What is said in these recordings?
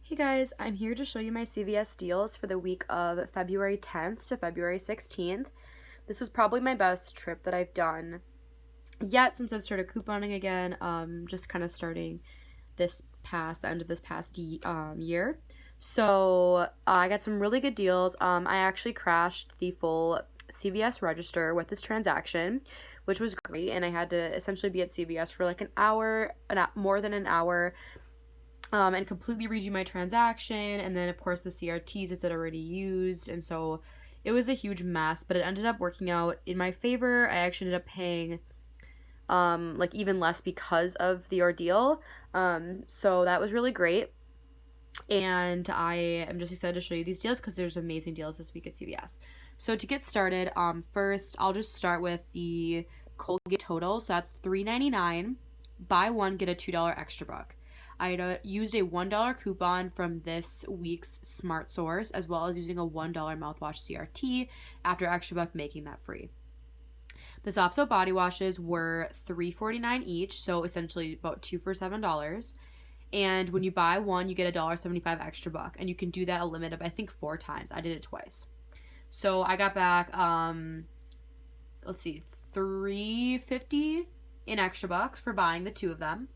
Hey guys, I'm here to show you my CVS deals for the week of February 10th to February 16th. This was probably my best trip that I've done yet since I've started couponing again, just kind of starting the end of this past year. So I got some really good deals. I actually crashed the full CVS register with this transaction, which was great, and I had to essentially be at CVS for like an hour, more than an hour, and completely redo my transaction, and then of course the CRTs that I'd already used, and so it was a huge mess, but it ended up working out in my favor. I actually ended up paying like even less because of the ordeal, so that was really great, and I am just excited to show you these deals because there's amazing deals this week at CVS. So to get started, first I'll just start with the Colgate Total. So that's $3.99. Buy one, get a $2 extra buck. I used a $1 coupon from this week's Smart Source, as well as using a $1 mouthwash CRT after extra buck making that free. The soft soap body washes were $3.49 each, so essentially about 2 for $7. And when you buy one, you get a $1.75 extra buck, and you can do that a limit of I think 4 times. I did it twice. So I got back let's see, $3.50 in extra bucks for buying the 2 of them.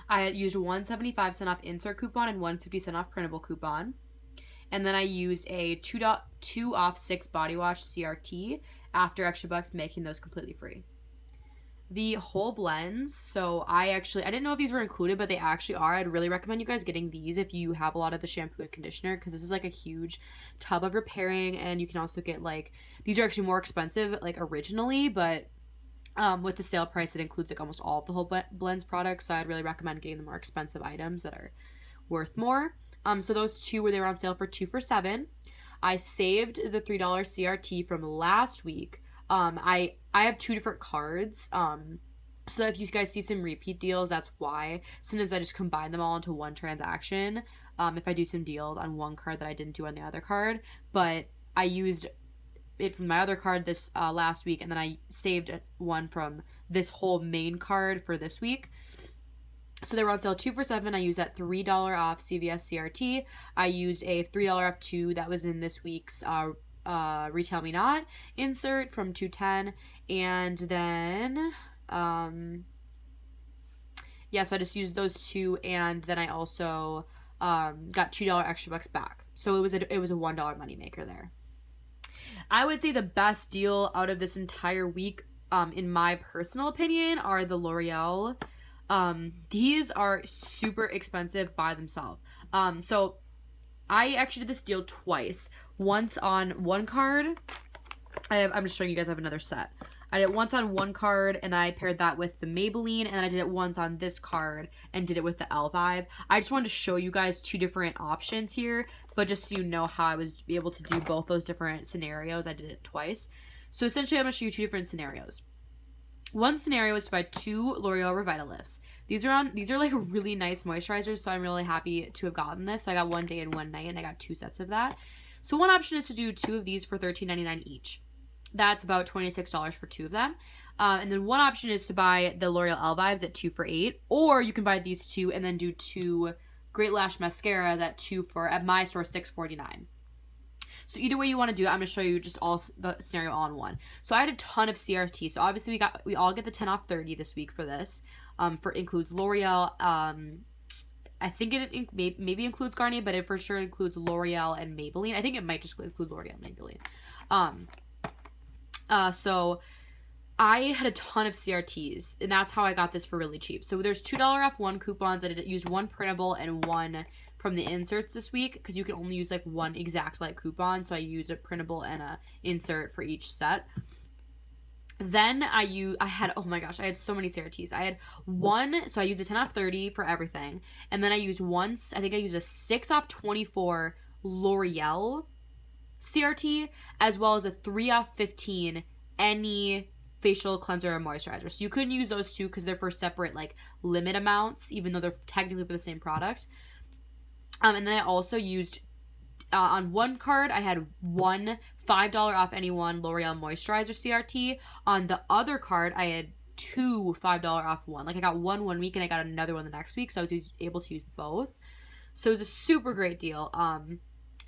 I had used 1.75 off insert coupon and 1.50 off printable coupon. And then I used a 2 off 6 body wash CRT after extra bucks, making those completely free. The whole blends, so I didn't know if these were included, but they actually are. I'd really recommend you guys getting these if you have a lot of the shampoo and conditioner, because this is like a huge tub of repairing, and you can also get like, these are actually more expensive like originally, but with the sale price, it includes like almost all of the whole blends products, so I'd really recommend getting the more expensive items that are worth more. So those two they were on sale for 2 for $7. I saved the $3 CRT from last week. I have 2 different cards. So if you guys see some repeat deals, that's why. Sometimes I just combine them all into one transaction. If I do some deals on one card that I didn't do on the other card, but I used it from my other card this last week, and then I saved one from this whole main card for this week. So they were on sale 2 for $7. I used that $3 off CVS CRT. I used a $3 off 2 that was in this week's Retail Me Not insert from 210, and then so I just used those 2, and then I also got $2 extra bucks back. So it was a $1 moneymaker there. I would say the best deal out of this entire week, in my personal opinion, are the L'Oreal. These are super expensive by themselves. So I actually did this deal twice. Once on one card. I'm just showing you guys I have another set. I did it once on one card, and I paired that with the Maybelline, and then I did it once on this card and did it with the Elvive. I just wanted to show you guys 2 different options here, but just so you know how I was able to do both those different scenarios, I did it twice. So essentially, I'm going to show you 2 different scenarios. One scenario is to buy 2 L'Oreal Revitalifts. These are like really nice moisturizers, so I'm really happy to have gotten this. So I got one day and one night, and I got 2 sets of that. So one option is to do 2 of these for $13.99 each. That's about $26 for 2 of them. And then one option is to buy the L'Oreal Elvives at 2 for $8. Or you can buy these 2 and then do 2 Great Lash Mascaras at my store, $6.49. So either way you want to do it, I'm going to show you just all the scenario all in one. So I had a ton of CRT. So obviously we all get the 10 off 30 this week for this. Includes L'Oreal. I think it maybe includes Garnier, but it for sure includes L'Oreal and Maybelline. I think it might just include L'Oreal and Maybelline. So I had a ton of CRTs, and that's how I got this for really cheap. So there's $2 off 1 coupons. I did use 1 printable and 1 from the inserts this week, because you can only use like 1 exact like coupon. So I use a printable and a insert for each set. Then I had so many CRTs. I had 1, so I used a 10 off 30 for everything. And then I used a 6 off 24 L'Oreal CRT, as well as a 3 off 15 any facial cleanser or moisturizer. So you couldn't use those 2 because they're for separate like limit amounts, even though they're technically for the same product. And then I also used on one card I had $5 off any one L'Oreal moisturizer CRT. On the other card I had 2 $5 off one. Like I got one week and I got another one the next week, so I was able to use both. So it was a super great deal.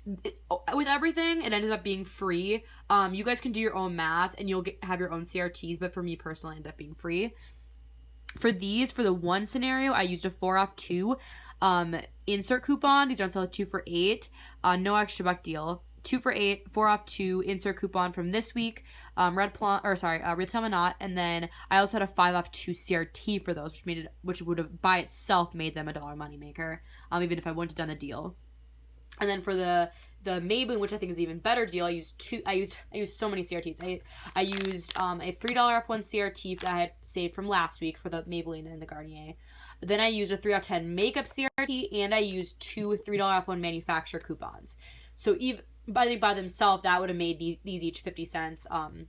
With everything, it ended up being free. You guys can do your own math and you'll have your own CRTs, but for me personally, it ended up being free. For the one scenario, I used a 4 off 2 insert coupon. These are on sale 2 for $8. No extra buck deal. 2 for $8, 4 off 2 insert coupon from this week. Retail Minot, and then I also had a 5 off 2 CRT for those, which would have by itself made them $1 moneymaker, even if I wouldn't have done a deal. And then for the Maybelline, which I think is an even better deal, I used so many CRTs. I used a $3 off 1 CRT that I had saved from last week for the Maybelline and the Garnier. Then I used a 3 off 10 makeup CRT, and I used 2 $3 off 1 manufacturer coupons. So even by themselves, that would have made these each 50 cents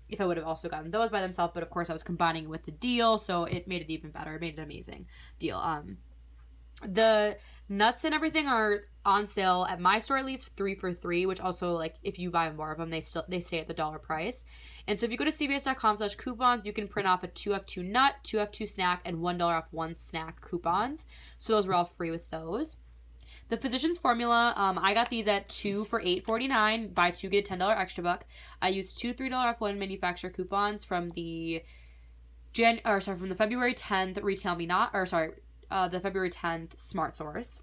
if I would have also gotten those by themselves. But of course, I was combining it with the deal, so it made it even better. It made it an amazing deal. The nuts and everything are on sale at my store, at least 3 for $3, which also, like, if you buy more of them, they stay at the dollar price. And so if you go to cvs.com/coupons, you can print off a 2 off 2 nut, 2 off 2 snack, and $1 off 1 snack coupons. So those were all free with those. The Physicians Formula, I got these at 2 for $8.49. Buy 2, get a $10 extra buck. I used 2 $3 off 1 manufacturer coupons from the from the February 10th Retail Minot, the February 10th Smart Source.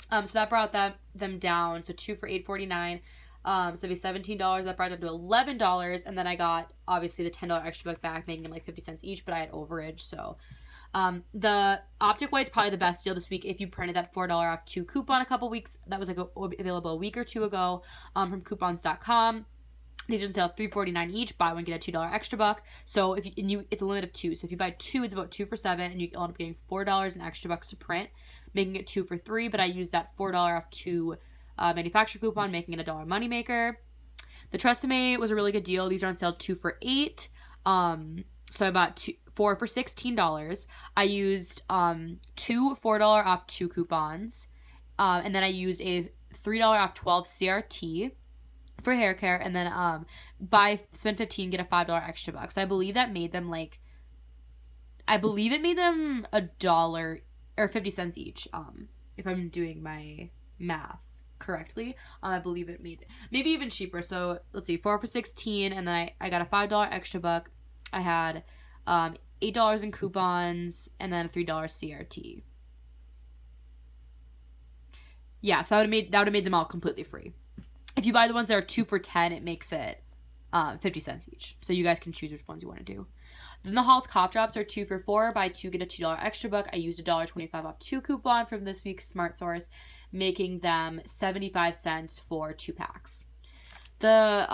So that brought them down. So 2 for $8.49. So that'd be $17. That brought it down to $11. And then I got, obviously, the $10 extra buck back, making them like 50 cents each, but I had overage. So the Optic White's probably the best deal this week if you printed that $4 off 2 coupon a couple weeks. That was available a week or two ago from coupons.com. These are on sale $3.49 each. Buy one, get a $2 extra buck. So it's a limit of 2. So if you buy 2, it's about 2 for $7, and you end up getting $4 in extra bucks to print, making it 2 for $3. But I used that $4 off 2 manufacturer coupon, making it $1 moneymaker. The Tresemme was a really good deal. These are on sale 2 for $8. So I bought 4 for $16. I used 2 $4 off 2 coupons, and then I used a $3 off 12 CRT for hair care, and then spend 15, get a $5 extra buck. So I believe that made them $1 or 50 cents each. If I'm doing my math correctly, I believe it made it maybe even cheaper. So let's see, 4 for $16, and then I got a $5 extra buck. I had $8 in coupons, and then a $3 CRT. Yeah, so that would have made them all completely free. If you buy the ones that are 2 for $10, it makes it 50 cents each. So you guys can choose which ones you want to do. Then the Halls cough drops are 2 for $4. Buy 2, get a $2 extra buck. I used a $1.25 off 2 coupon from this week's Smart Source, making them 75 cents for 2 packs. The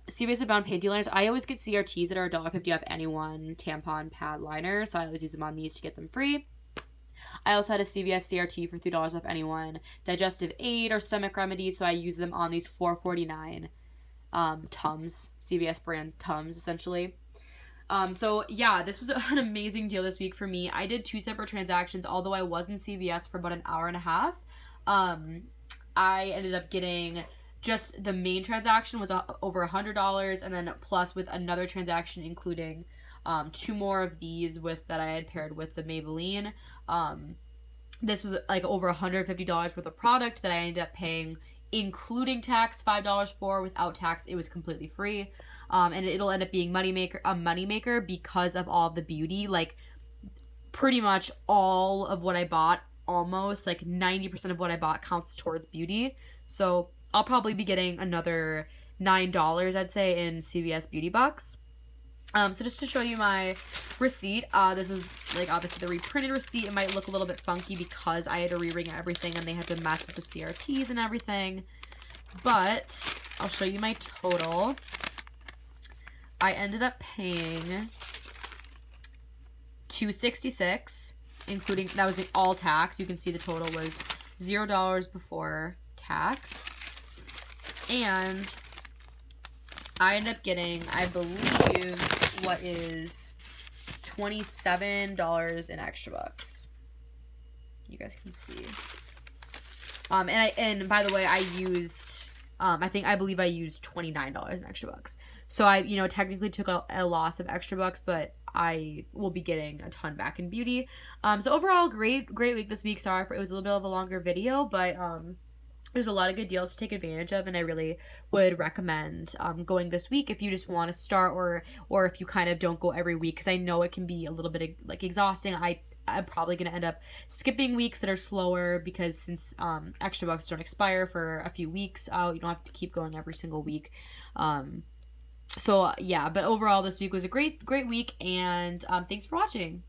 CVS Abound Paint Dealers, I always get CRTs that are $1.50 off any one tampon pad liner, so I always use them on these to get them free. I also had a CVS CRT for $3 off any one digestive aid or stomach remedy, so I use them on these $4.49 Tums, CVS brand Tums, essentially. So yeah, this was an amazing deal this week for me. I did 2 separate transactions, although I was in CVS for about an hour and a half. I ended up getting just the main transaction was over $100, and then plus with another transaction including 2 more of these that I had paired with the Maybelline. This was like over $150 worth of product that I ended up paying, including tax, $5 for. Without tax, it was completely free. And it'll end up being a moneymaker because of all of the beauty. Like, pretty much all of what I bought, almost like 90% of what I bought counts towards beauty. So I'll probably be getting another $9, I'd say, in CVS beauty bucks. So just to show you my receipt, this is like obviously the reprinted receipt. It might look a little bit funky because I had to re-ring everything and they had to mess with the CRTs and everything. But I'll show you my total. I ended up paying $266, including, that was all tax. You can see the total was $0 before tax. And I ended up getting, I believe, what is $27 in extra bucks. You guys can see. And by the way, I used, I believe I used $29 in extra bucks. So I, technically took a loss of extra bucks, but I will be getting a ton back in beauty. So overall, great week this week. Sorry for it was a little bit of a longer video, but there's a lot of good deals to take advantage of, and I really would recommend going this week if you just want to start, or if you kind of don't go every week, because I know it can be a little bit like exhausting. I'm probably going to end up skipping weeks that are slower, because since extra bucks don't expire for a few weeks out, you don't have to keep going every single week. So yeah, but overall this week was a great week, and thanks for watching.